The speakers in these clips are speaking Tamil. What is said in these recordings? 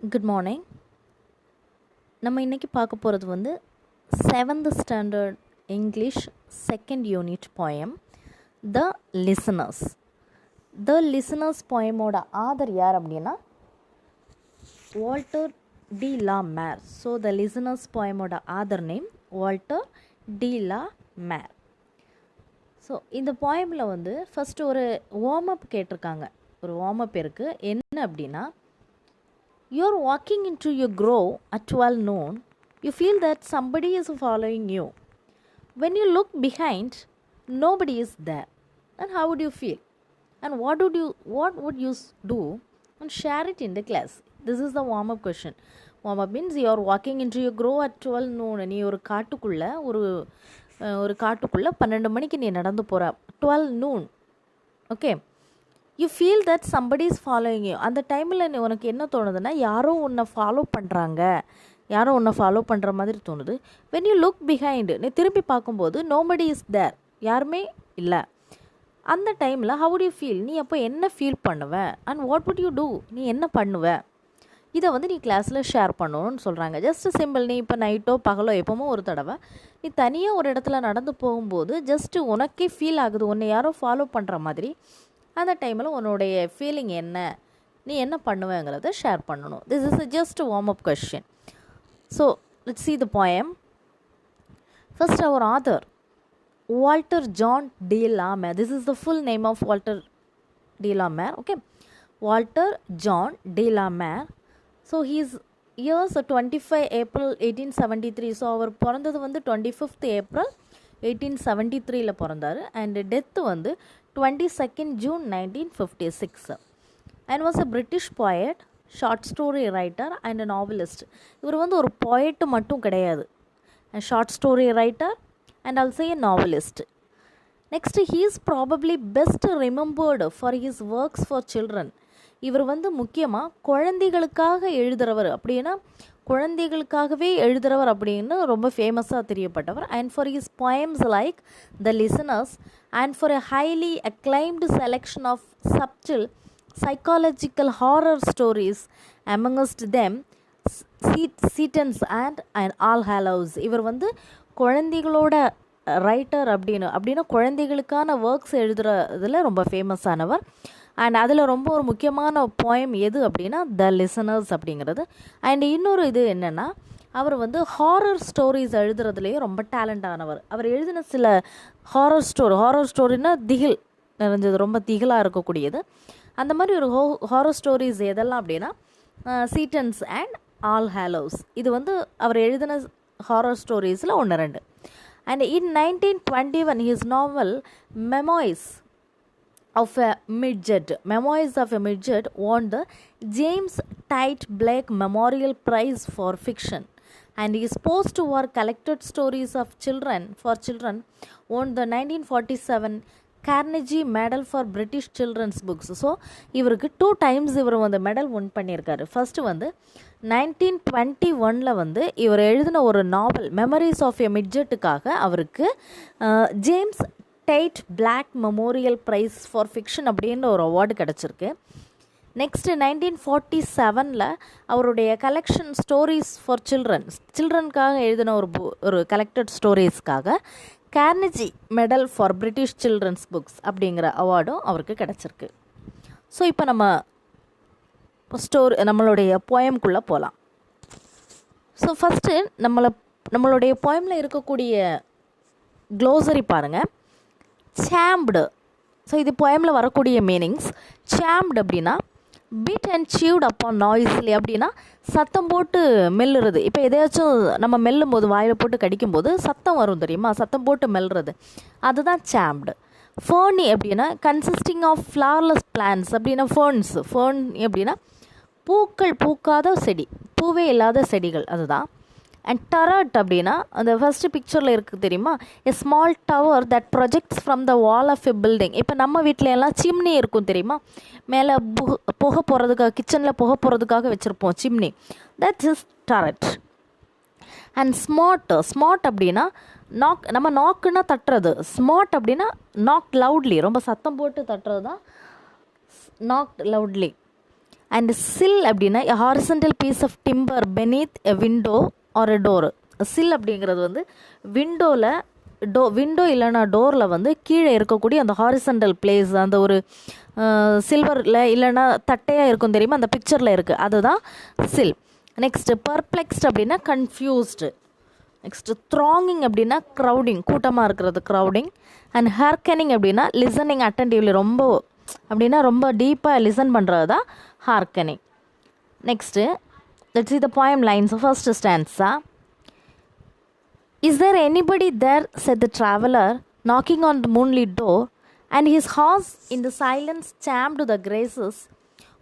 Good morning. நம்ம இன்றைக்கி பார்க்க போகிறது வந்து 7th standard English second unit poem the listeners. The listeners போயமோட ஆதர் யார் அப்படின்னா Walter de la Mare. So the listeners போயமோட author name Walter de la Mare. So இந்த போயமில் வந்து ஃபஸ்ட்டு ஒரு வார்ம் அப் கேட்டிருக்காங்க. ஒரு வார்ம் அப் இருக்குது. என்ன அப்படின்னா, you're walking into your grove at 12 noon. You feel that somebody is following you. When you look behind, nobody is there. And how would you feel? And what would you do? And share it in the class. This is the warm up question. Warm up means you are walking into your grove at 12 noon. நீ ஒரு காட்டுக்குள்ளே ஒரு காட்டுக்குள்ளே 12 மணிக்கு நீ நடந்து போகிற. 12 noon. Okay. You feel that somebody is following you. அந்த டைமில் உனக்கு என்ன தோணுதுன்னா, யாரோ உன்னை ஃபாலோ பண்ணுற மாதிரி தோணுது. வென் யூ லுக் பிஹைண்ட், நீ திரும்பி பார்க்கும்போது நோபடி இஸ் தேர், யாருமே இல்லை. அந்த டைமில் ஹவு டு யூ ஃபீல், நீ அப்போ என்ன ஃபீல் பண்ணுவ? And what would you do, நீ என்ன பண்ணுவ? இதை வந்து நீ கிளாஸில் ஷேர் பண்ணணும்னு சொல்கிறாங்க. Just simple. நீ இப்போ நைட்டோ பகலோ எப்போமோ ஒரு தடவை நீ தனியாக ஒரு இடத்துல நடந்து போகும்போது ஜஸ்ட்டு உனக்கே ஃபீல் ஆகுது உன்னை யாரோ ஃபாலோ பண்ணுற மாதிரி. அந்த டைமில் உன்னுடைய ஃபீலிங் என்ன, நீ என்ன பண்ணுவேங்கிறத ஷேர் பண்ணணும். This is just warm up question. So let's see the poem. First, our author Walter John de la Mare. This is the full name of Walter de la Mare. Okay, Walter John de la Mare. So his years 25 April 1873. So அவர் பிறந்தது வந்து 25th April 1873 பிறந்தார். அண்ட் டெத்து வந்து 22nd June 1956. and was a British poet, short story writer and a novelist. இவர் வந்து ஒரு poet மட்டும் கிடையாது, a short story writer and also a novelist. Next, he is probably best remembered for his works for children. இவர் வந்து முக்கியமாக குழந்தைகளுக்காக எழுதுகிறவர், அப்படின்னா குழந்தைகளுக்காகவே எழுதுகிறவர் அப்படின்னு ரொம்ப ஃபேமஸாக தெரியப்பட்டவர். And for his poems like the listeners and for a highly acclaimed selection of subtle psychological horror stories, amongst them Seaton's and All Hallows. இவர் வந்து குழந்தைகளோட ரைட்டர் அப்படின்னா குழந்தைகளுக்கான ஒர்க்ஸ் எழுதுறதுல ரொம்ப ஃபேமஸானவர். அண்ட் அதில் ரொம்ப ஒரு முக்கியமான போயம் எது அப்படின்னா த லிசனர்ஸ் அப்படிங்கிறது. அண்ட் இன்னொரு இது என்னென்னா, அவர் வந்து ஹாரர் ஸ்டோரிஸ் எழுதுறதுலேயும் ரொம்ப டேலண்ட் ஆனவர். அவர் எழுதின சில ஹாரர் ஸ்டோரின்னா திகில் நிறைஞ்சது, ரொம்ப திகிலாக இருக்கக்கூடியது. அந்த மாதிரி ஒரு ஹாரர் ஸ்டோரிஸ் எதெல்லாம் அப்படின்னா சீட்டன்ஸ் அண்ட் ஆல் ஹாலோஸ். இது வந்து அவர் எழுதின ஹாரர் ஸ்டோரிஸில் 1-2. And in 1921 his novel Memoirs of a Midget won the James Tait Blake Memorial Prize for Fiction. And his post-war collected stories of children won the 1947 Carnegie Medal for British Children's Books. So இவருக்கு 2 times இவர் வந்து மெடல் வின் பண்ணியிருக்காரு. ஃபஸ்ட்டு வந்து 1921 வந்து இவர் எழுதின ஒரு நாவல் மெமரிஸ் ஆஃப் எ மிட்ஜெட்டுக்காக அவருக்கு James Tait Black Memorial Prize for Fiction அப்படின்ற ஒரு அவார்டு கிடச்சிருக்கு. நெக்ஸ்ட்டு 1947 அவருடைய கலெக்ஷன் ஸ்டோரிஸ் ஃபார் சில்ட்ரனுக்காக எழுதின ஒரு கலெக்டட் ஸ்டோரிஸ்க்காக Carnegie medal for British children's books அப்படிங்கிற அவார்டும் அவருக்கு கிடச்சிருக்கு. ஸோ இப்போ நம்ம நம்மளுடைய போயம்குள்ளே போகலாம். ஸோ ஃபஸ்ட்டு நம்மளுடைய போயமில் இருக்கக்கூடிய க்ளோசரி பாருங்கள். சாம்ப்டு. ஸோ இது போயமில் வரக்கூடிய மீனிங்ஸ். சாம்ப்டு அப்படின்னா பீட் அண்ட் சீவ்ட் அப்போ நாய்ஸ்லி, அப்படின்னா சத்தம் போட்டு மெல்லுறது. இப்போ எதையாச்சும் நம்ம மெல்லும் போது வாயில் போட்டு கடிக்கும்போது சத்தம் வரும் தெரியுமா, சத்தம் போட்டு மெல்லுறது, அதுதான் சாம்ப்டு. ஃபேர்னி அப்படின்னா கன்சிஸ்டிங் ஆஃப் ஃப்ளவர்லெஸ் பிளான்ஸ், அப்படின்னா ஃபேர்ன் அப்படின்னா பூக்கள் பூக்காத செடி, பூவே இல்லாத செடிகள், அதுதான். அண்ட் டரட் அப்படின்னா அந்த ஃபஸ்ட்டு பிக்சரில் இருக்குது தெரியுமா, a small tower that projects from the wall of a building. இப்போ நம்ம வீட்டில எல்லாம் சிம்னி இருக்கும் தெரியுமா, மேலே புகை போகிறதுக்காக, கிச்சனில் புகை போகிறதுக்காக வச்சுருப்போம் chimney, that's is turret. And smart அப்படின்னா நம்ம நாக்குன்னா தட்டுறது. ஸ்மார்ட் அப்படின்னா நாக் லவுட்லி, ரொம்ப சத்தம் போட்டு தட்டுறது தான் நாக் லவுட்லி. அண்ட் சில் அப்படின்னா a horizontal piece of timber beneath a window or a door. சில் அப்படிங்கிறது வந்து விண்டோ இல்லைன்னா டோரில் வந்து கீழே இருக்கக்கூடிய அந்த ஹாரிசன்டல் பிளேஸ், அந்த ஒரு சில்வரில் இல்லைன்னா தட்டையாக இருக்கும் தெரியுமா, அந்த பிக்சரில் இருக்குது, அதுதான் சில். நெக்ஸ்ட்டு பர்ப்ளெக்ஸ்ட் அப்படின்னா கன்ஃபியூஸ்டு. நெக்ஸ்ட்டு த்ராங்கிங் அப்படின்னா க்ரௌடிங், கூட்டமாக இருக்கிறது க்ரௌடிங். அண்ட் ஹார்க்கனிங் அப்படின்னா லிசனிங் அட்டென்டிவ்லி, ரொம்ப அப்படின்னா ரொம்ப டீப்பாக லிசன் பண்ணுறது தான் harkening. Next let's see the poem lines. First stanza. Is there anybody there, said the traveller, knocking on the moonlit door, and his horse in the silence champed the grasses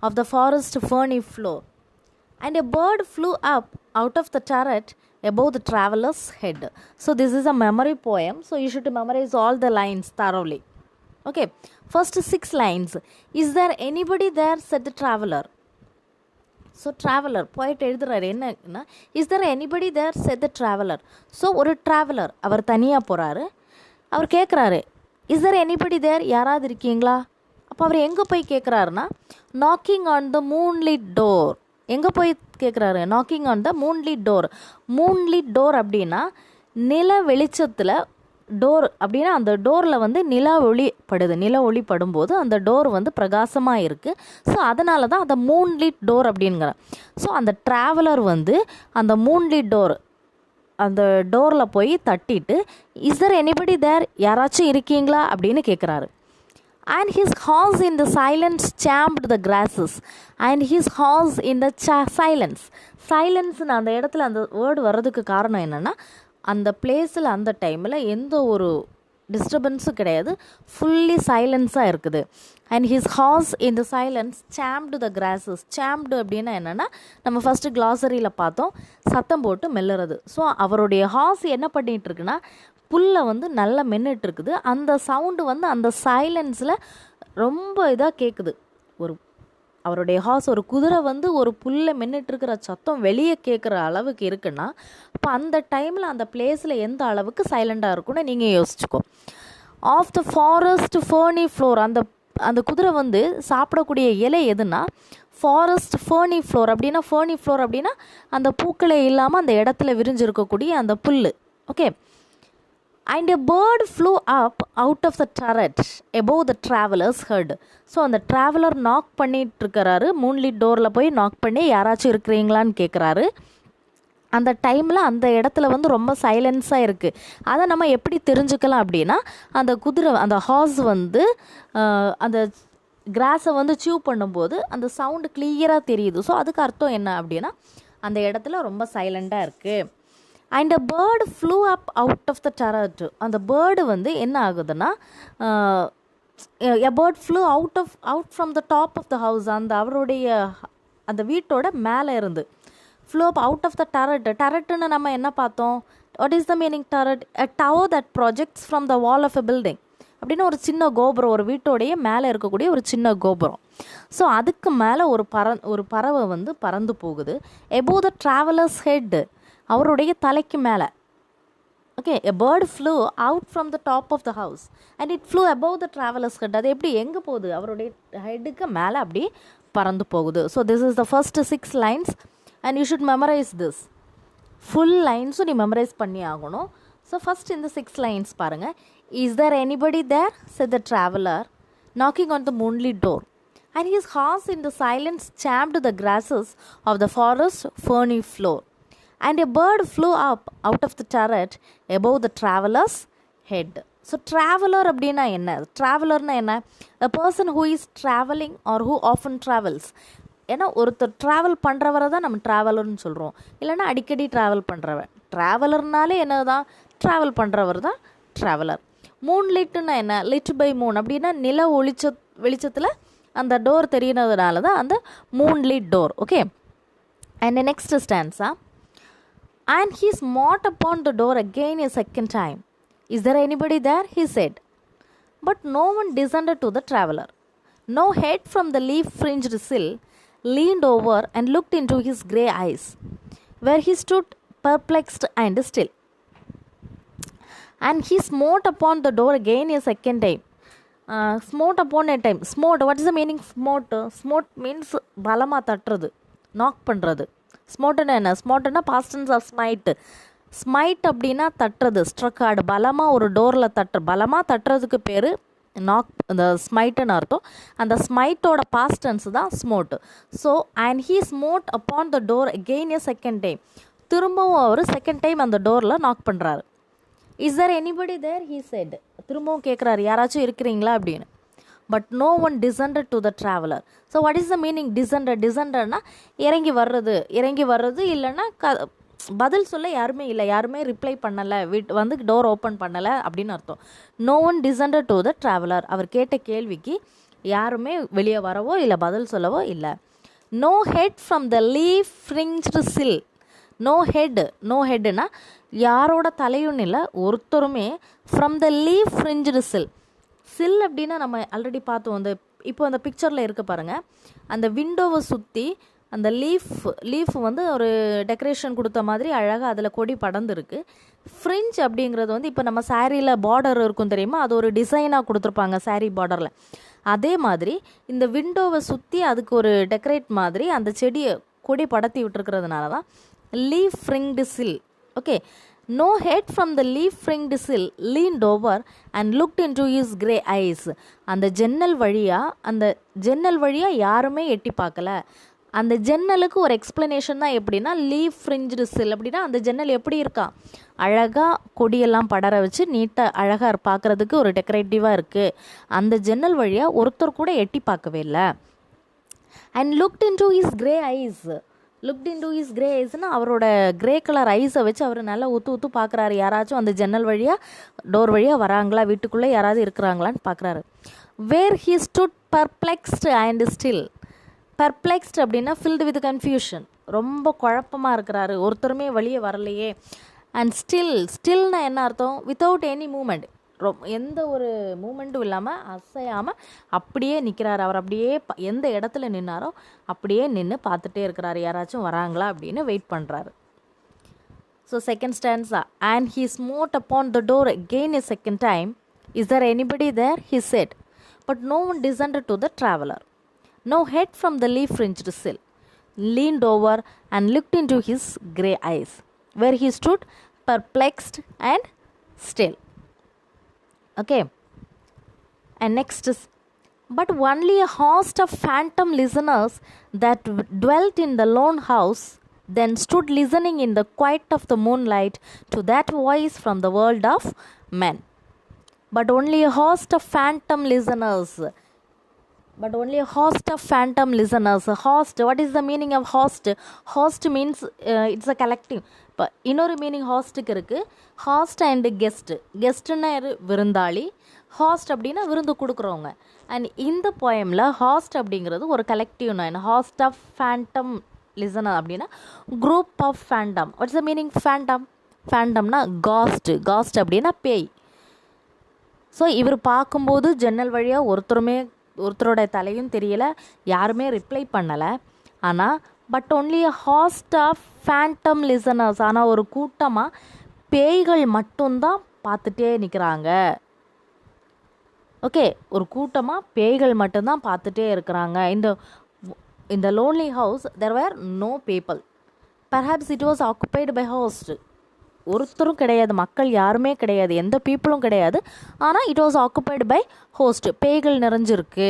of the forest ferny floor, and a bird flew up out of the turret above the traveller's head. So this is a memory poem, so you should memorize all the lines thoroughly. Okay, first 6 lines. Is there anybody there, said the traveller. So traveller போயிட்டு எழுதுறாரு என்னன்னா, is there anybody there said the traveller. So ஒரு ட்ராவலர் அவர் தனியாக போகிறாரு, அவர் கேட்குறாரு இஸ் தர் எனிபடி தேர், யாராவது இருக்கீங்களா. அப்போ அவர் எங்கே போய் கேட்குறாருன்னா, knocking on the moonlit door. எங்கே போய் கேட்குறாரு, knocking on the moonlit door. Moonlit door அப்படின்னா நில வெளிச்சத்தில், டோர் அப்படின்னா அந்த டோரில் வந்து நில ஒளி படும்போது அந்த டோர் வந்து பிரகாசமாக இருக்குது. ஸோ அதனால தான் அந்த மூன்லிட் டோர் அப்படிங்கிற. ஸோ அந்த ட்ராவலர் வந்து அந்த மூன்லிட் டோர், அந்த டோரில் போய் தட்டிட்டு இஸ் தர் எனிபடி தேர், யாராச்சும் இருக்கீங்களா அப்படின்னு கேட்குறாரு. And his horse in the silence champed the grasses. And his horse in the சைலன்ஸ்னு அந்த இடத்துல அந்த வேர்டு வர்றதுக்கு காரணம் என்னென்னா, அந்த பிளேஸில் அந்த டைமில் எந்த ஒரு டிஸ்டர்பன்ஸும் கிடையாது, ஃபுல்லி சைலன்ஸாக இருக்குது. And his horse in the silence champed the grasses. Champed அப்படின்னா என்னென்னா, நம்ம ஃபஸ்ட்டு கிளாசரியில் பார்த்தோம், சத்தம் போட்டு மெல்லுறது. ஸோ அவருடைய ஹார்ஸ் என்ன பண்ணிகிட்டு இருக்குன்னா, புல்லை வந்து நல்லா மென்னுட்டு இருக்குது. அந்த சவுண்டு வந்து அந்த சைலன்ஸில் ரொம்ப இதாக கேட்குது. அவருடைய ஹார்ஸ், ஒரு குதிரை வந்து ஒரு புல்லை மென்னுட்டுருக்கிற சத்தம் வெளியே கேட்குற அளவுக்கு இருக்குன்னா, அப்போ அந்த டைமில் அந்த பிளேஸில் எந்த அளவுக்கு சைலண்டாக இருக்குன்னு நீங்கள் யோசிச்சுக்கோ. Of the forest ferny floor. அந்த குதிரை வந்து சாப்பிடக்கூடிய இலை எதுனா ஃபாரஸ்ட் ஃபர்னி ஃப்ளோர் அப்படின்னா, ஃபர்னி ஃப்ளோர் அப்படின்னா அந்த பூக்களே இல்லாமல் அந்த இடத்துல விரிஞ்சிருக்கக்கூடிய அந்த புல். Okay. And a bird flew up out of the turret above the traveler's head. So அந்த ட்ராவலர் நாக் பண்ணிகிட்ருக்கிறாரு, மூன்லிட் டோரில் போய் நாக் பண்ணி யாராச்சும் இருக்கிறீங்களான்னு கேட்குறாரு. அந்த டைமில் அந்த இடத்துல வந்து ரொம்ப சைலன்ஸாக இருக்குது. அதை நம்ம எப்படி தெரிஞ்சுக்கலாம் அப்படின்னா, அந்த குதிரை, அந்த ஹார்ஸ் வந்து அந்த கிராஸை வந்து சீவ் பண்ணும்போது அந்த சவுண்டு கிளியராக தெரியுது. ஸோ அதுக்கு அர்த்தம் என்ன அப்படின்னா, அந்த இடத்துல ரொம்ப சைலண்டாக இருக்குது. And a bird flew up out of the turret. அந்த பேர்டு வந்து என்ன ஆகுதுன்னா, a bird flew out from the top of the house. அவருடைய அந்த வீட்டோட மேலே இருந்து flew up out of the turret. டரட்டுன்னு நம்ம என்ன பார்த்தோம், what is the meaning turret? A tower that projects from the wall of a building. அப்படின்னு ஒரு சின்ன கோபுரம், ஒரு வீட்டோடைய மேலே இருக்கக்கூடிய ஒரு சின்ன கோபுரம். ஸோ அதுக்கு மேலே ஒரு பறவை வந்து பறந்து போகுது. எபோவ் த ட்ராவலர்ஸ் ஹெட், அவருடைய தலைக்கு மேலே. Okay, a bird flew out from the top of the house and it flew above the traveller's head. அது எப்படி எங்கே போகுது, அவருடைய ஹெட்டுக்கு மேலே அப்படி பறந்து போகுது. So this is the first 6 lines and you should memorize this. Full லைன்ஸும் நீ மெமரைஸ் பண்ணி ஆகணும். ஸோ ஃபஸ்ட் இந்த 6 lines பாருங்கள். Is there anybody there, said the traveller, knocking on the moonlit door, and his horse in the silence champed the grasses of the forest ferny floor, and a bird flew up out of the turret above the traveler's head. So traveller அப்படின்னா என்ன? ட்ராவலர்னா என்ன? a person who is traveling or who often travels. ஏன்னா ஒருத்தர் ட்ராவல் பண்ணுறவரை தான் நம்ம ட்ராவலர்னு சொல்கிறோம், இல்லைன்னா அடிக்கடி ட்ராவல் பண்ணுறவன். ட்ராவலர்னாலே என்ன தான், ட்ராவல் பண்ணுறவர் தான் ட்ராவலர். மூன்லிட்டுன்னா என்ன? லிட் பை மூன் அப்படின்னா நில வெளிச்சத்தில் அந்த டோர் தெரியினதுனால தான் அந்த moonlit door. Okay. And next stanza. And he smote upon the door again a second time. Is there anybody there? He said. But no one descended to the traveller. No head from the leaf-fringed sill leaned over and looked into his grey eyes, where he stood perplexed and still. And he smote upon the door again a second time. ஸ்மோட் upon a time. Smote, what is the meaning smote? Smote means பலமாக தட்டுறது, நாக் பண்ணுறது. ஸ்மோட்டுன்னா என்ன? ஸ்மோட்டுன்னா past tense of smite. Smite அப்படின்னா தட்டுறது, ஸ்ட்ரக் ஆடு, பலமாக ஒரு டோரில் பலமாக தட்டுறதுக்கு பேர் நாக், இந்த ஸ்மைட்டுன்னு அர்த்தம். அந்த ஸ்மைட்டோட பாஸ்ட் டென்ஸ் தான் smote. So and he smote upon the door again a second time. திரும்பவும் அவர் செகண்ட் டைம் அந்த டோரில் நாக் பண்ணுறாரு. Is there anybody there, he said. திரும்பவும் கேட்குறாரு, யாராச்சும் இருக்கிறீங்களா அப்படின்னு. But no one descended to the traveler. So what is the meaning descended? descendedனா இறங்கி வர்றது இல்லைன்னா பதில் சொல்ல யாருமே இல்லை, யாருமே ரிப்ளை பண்ணலை, வந்து டோர் ஓப்பன் பண்ணலை அப்படின்னு அர்த்தம். No one descended to the traveler. அவர் கேட்ட கேள்விக்கு யாருமே வெளியே வரவோ இல்லை பதில் சொல்லவோ இல்லை. No head from the leaf fringed sill. No ஹெட்னா யாரோட தலையும் இல்லை, ஒருத்தருமே. ஃப்ரம் த லீஃப் ஃப்ரிஞ்சுடு சில் அப்படின்னா நம்ம ஆல்ரெடி பார்த்தோம். இப்போ அந்த பிக்சரில் இருக்க பாருங்கள், அந்த விண்டோவை சுற்றி அந்த லீஃப் வந்து ஒரு டெக்கரேஷன் கொடுத்த மாதிரி அழகாக அதில் கொடி படர்ந்துருக்கு. ஃப்ரிஞ்ச் அப்படிங்கிறது வந்து இப்போ நம்ம சாரியில் பார்டர் இருக்கும் தெரியுமா, அது ஒரு டிசைனாக கொடுத்துருப்பாங்க சாரீ பார்டரில். அதே மாதிரி இந்த விண்டோவை சுற்றி அதுக்கு ஒரு டெக்கரேட் மாதிரி அந்த செடியை கொடி படத்தி விட்டுருக்கிறதுனால தான் leaf fringed sill. Okay. No head from the leaf fringed sill leaned over and looked into his grey eyes. அந்த ஜன்னல் வழியாக யாருமே எட்டி பார்க்கல. அந்த ஜன்னலுக்கு ஒரு எக்ஸ்ப்ளனேஷன் தான். எப்படின்னா லீஃப் ஃப்ரிஞ்சுடு சில் அப்படின்னா அந்த ஜன்னல் எப்படி இருக்கா, அழகாக கொடியெல்லாம் படர வச்சு நீட்டாக அழகாக பார்க்குறதுக்கு ஒரு டெக்கரேட்டிவாக இருக்குது. அந்த ஜன்னல் வழியாக ஒருத்தர் கூட எட்டி பார்க்கவே இல்லை. And looked into his grey ஐஸ்னால் அவரோட கிரே கலர் ஐஸை வச்சு அவர் நல்லா ஊற்று பார்க்குறாரு, யாராச்சும் அந்த ஜன்னல் வழியாக டோர் வழியாக வராங்களா, வீட்டுக்குள்ளே யாராவது இருக்கிறாங்களான்னு பார்க்குறாரு. Where he stood perplexed and still. Perplexed அப்படின்னா ஃபில்டு வித் கன்ஃபியூஷன், ரொம்ப குழப்பமாக இருக்கிறாரு, ஒருத்தருமே வெளியே வரலையே. அண்ட் ஸ்டில்னா என்ன அர்த்தம்? வித்தவுட் எனி மூமெண்ட், எந்த ஒரு மூமெண்ட்டும் இல்லாமல் அசையாமல் அப்படியே நிற்கிறாரு. அவர் அப்படியே எந்த இடத்துல நின்னாரோ அப்படியே நின்று பார்த்துட்டே இருக்கிறாரு, யாராச்சும் வராங்களா அப்படின்னு வெயிட் பண்ணுறாரு. So second stanza, and he smote upon the door again a second time. Is there anybody there, he said. But no one descended to the traveler. No head from the leaf fringed sill leaned over and looked into his grey eyes, where he stood perplexed and still. Okay. And next is, but only a host of phantom listeners that dwelt in the lone house then stood listening in the quiet of the moonlight to that voice from the world of men. But only a host of phantom listeners. Host, what is the meaning of host? Host means it's a collective. இப்போ இன்னொரு மீனிங் ஹாஸ்ட்டுக்கு இருக்குது, ஹாஸ்ட் அண்டு கெஸ்ட்டுன்னா விருந்தாளி, ஹாஸ்ட் அப்படின்னா விருந்து கொடுக்குறவங்க. அண்ட் இந்த போயமில் ஹாஸ்ட் அப்படிங்கிறது ஒரு collective noun. Host of phantom listener அப்படின்னா group of phantom. What's the meaning ஃபேண்டம்னா காஸ்ட் அப்படின்னா பேய். ஸோ இவர் பார்க்கும்போது ஜன்னல் வழியாக ஒருத்தரோட தலையும் தெரியலை, யாருமே ரிப்ளை பண்ணலை. ஆனால் but only a host of phantom listeners, ஆனால் ஒரு கூட்டமாக பேய்கள் மட்டும்தான் பார்த்துட்டே நிற்கிறாங்க. ஓகே, ஒரு கூட்டமாக பேய்கள் மட்டும்தான் பார்த்துட்டே இருக்கிறாங்க. இந்த lonely house there were no people. Perhaps it was occupied by ghost. ஒருத்தரும் கிடையாது, மக்கள் யாருமே கிடையாது, எந்த பீப்புளும் கிடையாது. ஆனால் it was occupied by ghost, பேய்கள் நிறைஞ்சிருக்கு.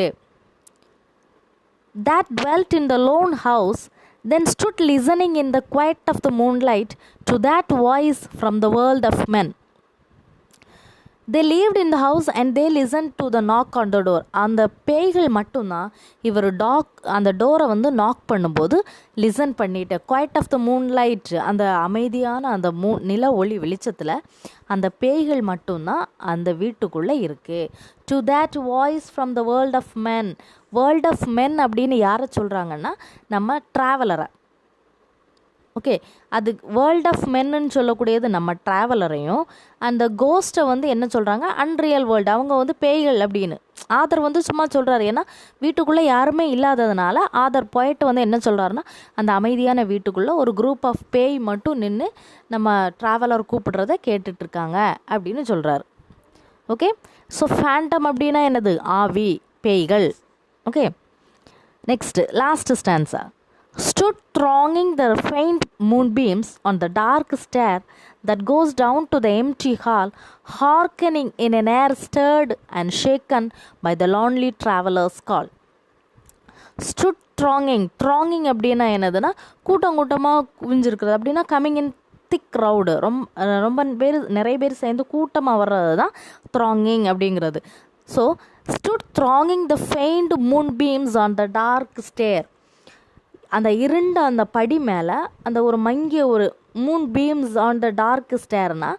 That dwelt in the lone house then stood listening in the quiet of the moonlight to that voice from the world of men. They lived in the house and they listened to the knock on the door. அந்த பேய்கள் மட்டும்தான் இவர் அந்த டோரை வந்து நாக் பண்ணும்போது லிசன் பண்ணிட்டு, குவைட் ஆஃப் த மூன்லைட், அந்த அமைதியான அந்த நில ஒளி வெளிச்சத்தில் அந்த பேய்கள் மட்டும்தான் அந்த வீட்டுக்குள்ளே இருக்குது. To that voice from the world of men. World of men அப்படின்னு யாரை சொல்கிறாங்கன்னா நம்ம ட்ராவலரை. ஓகே, அது வேர்ல்ட் ஆஃப் மென்னு சொல்லக்கூடியது நம்ம ட்ராவலரையும், அந்த கோஸ்ட்டை வந்து என்ன சொல்கிறாங்க அன்ரியல் வேர்ல்டு, அவங்க வந்து பேய்கள் அப்படின்னு. ஆதர் வந்து சும்மா சொல்கிறாரு, ஏன்னா வீட்டுக்குள்ளே யாருமே இல்லாததுனால ஆதர் போயிட்டு வந்து என்ன சொல்கிறாருன்னா, அந்த அமைதியான வீட்டுக்குள்ளே ஒரு குரூப் ஆஃப் பேய் மட்டும் நின்று நம்ம ட்ராவலர் கூப்பிடுறத கேட்டுட்ருக்காங்க அப்படின்னு சொல்கிறாரு. ஓகே, ஸோ ஃபேண்டம் அப்படின்னா என்னது? ஆவி, பேய்கள். Okay, next last stanza. Stood thronging the faint moonbeams on the dark stair that goes down to the empty hall, hearkening in an air stirred and shaken by the lonely traveler's call. Stood thronging அப்படின்னா என்னதுன்னா கூட்டம் கூட்டமாக குவிஞ்சிருக்கிறது. அப்படின்னா கம்மிங் இன் திக் க்ரௌடு, ரொம்ப பேர், நிறைய பேர் சேர்ந்து கூட்டமாக வர்றது தான் thronging அப்படிங்கிறது. So stood thronging the faint moonbeams on the dark stair, அந்த இருண்ட அந்த படி மேலே அந்த ஒரு மங்கிய ஒரு moon beams on the dark ஸ்டேர்னா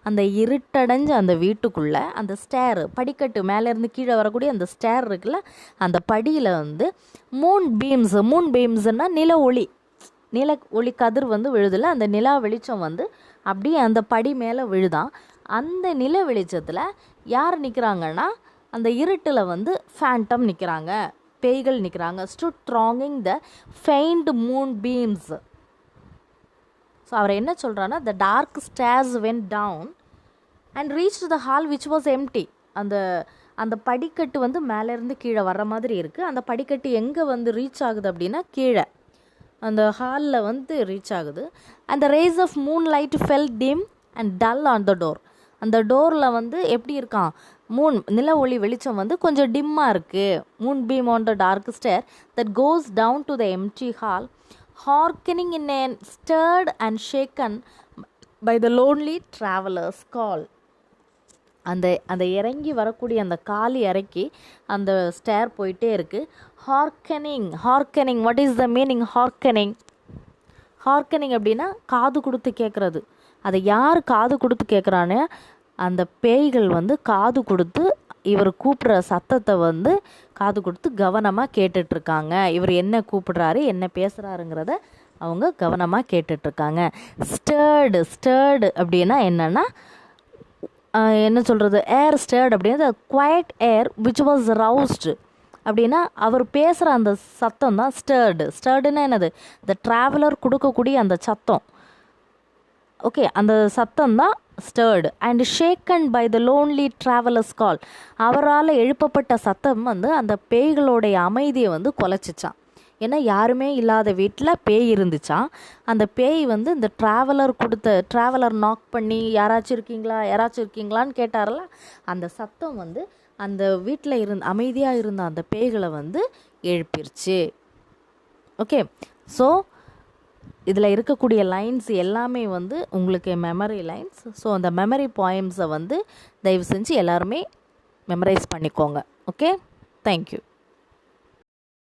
அந்த இருட்டடைஞ்ச அந்த வீட்டுக்குள்ளே அந்த ஸ்டேரு, படிக்கட்டு மேலேருந்து கீழே வரக்கூடிய அந்த ஸ்டேர் இருக்குல்ல, அந்த படியில் வந்து மூன் பீம்ஸ்னால் நில ஒளி கதிர் வந்து விழுதில்ல, அந்த நிலா வெளிச்சம் வந்து அப்படியே அந்த படி மேலே விழுதான். அந்த நில வெளிச்சத்தில் யார் நிற்கிறாங்கன்னா அந்த இருட்டில் வந்து ஃபேண்டம் நிற்கிறாங்க, பேய்கள் நிற்கிறாங்க. Stood thronging the faint moonbeams. So அவர் என்ன சொல்கிறான்னா, the dark stairs went down and reach the hall which was empty. அந்த படிக்கட்டு வந்து மேலேருந்து கீழே வர்ற மாதிரி இருக்குது. அந்த படிக்கட்டு எங்கே வந்து ரீச் ஆகுது அப்படின்னா கீழே அந்த ஹாலில் வந்து ரீச் ஆகுது. And the rays of moonlight fell dim and dull on the door. அந்த டோரில் வந்து எப்படி இருக்கான், நில ஒளி வெளிச்சம் வந்து கொஞ்சம் டிம்மாக இருக்குது. Moon beam on the dark stair that goes down to the empty hall, hearkening in an stirred and shaken by the lonely traveler's call. அந்த இறங்கி வரக்கூடிய அந்த காலி இறக்கி அந்த ஸ்டேர் போயிட்டே இருக்குது. ஹார்க்கனிங் வாட் இஸ் த மீனிங்? ஹார்க்கனிங் அப்படின்னா காது கொடுத்து கேட்குறது. அதை யார் காது கொடுத்து கேட்குறான்னு, அந்த பேய்கள் வந்து காது கொடுத்து இவர் கூப்பிட்ற சத்தத்தை வந்து காது கொடுத்து கவனமாக கேட்டுட்ருக்காங்க. இவர் என்ன கூப்பிடுறாரு, என்ன பேசுகிறாருங்கிறத அவங்க கவனமாக கேட்டுட்ருக்காங்க. ஸ்டர்டு அப்படின்னா என்னென்னா என்ன சொல்கிறது, ஏர் ஸ்டர்டு அப்படின்னா குவைட் ஏர் விச் வாஸ் ரவுஸ்டு அப்படின்னா அவர் பேசுகிற அந்த சத்தம் தான் ஸ்டர்டுன்னா என்னது, இந்த ட்ராவலர் கொடுக்கக்கூடிய அந்த சத்தம். ஓகே, அந்த சத்தம் தான் stirred. And shaken by the lonely traveller's call, அவரால் எழுப்பப்பட்ட சத்தம் வந்து அந்த பேய்களுடைய அமைதியை வந்து குலைச்சிச்சான். ஏன்னா யாருமே இல்லாத வீட்டில் பேய் இருந்துச்சான். அந்த பேய் வந்து இந்த ட்ராவலர் நாக் பண்ணி யாராச்சும் இருக்கீங்களான்னு கேட்டார்ல, அந்த சத்தம் வந்து அந்த வீட்டில் அமைதியாக இருந்த அந்த பேய்களை வந்து எழுப்பிருச்சு. ஓகே, ஸோ இதில் இருக்கக்கூடிய லைன்ஸ் எல்லாமே வந்து உங்களுக்கு மெமரி லைன்ஸ். ஸோ அந்த மெமரி பாயிண்ட்ஸை வந்து தயவு செஞ்சு எல்லாருமே மெமரைஸ் பண்ணிக்கோங்க. Okay, thank you.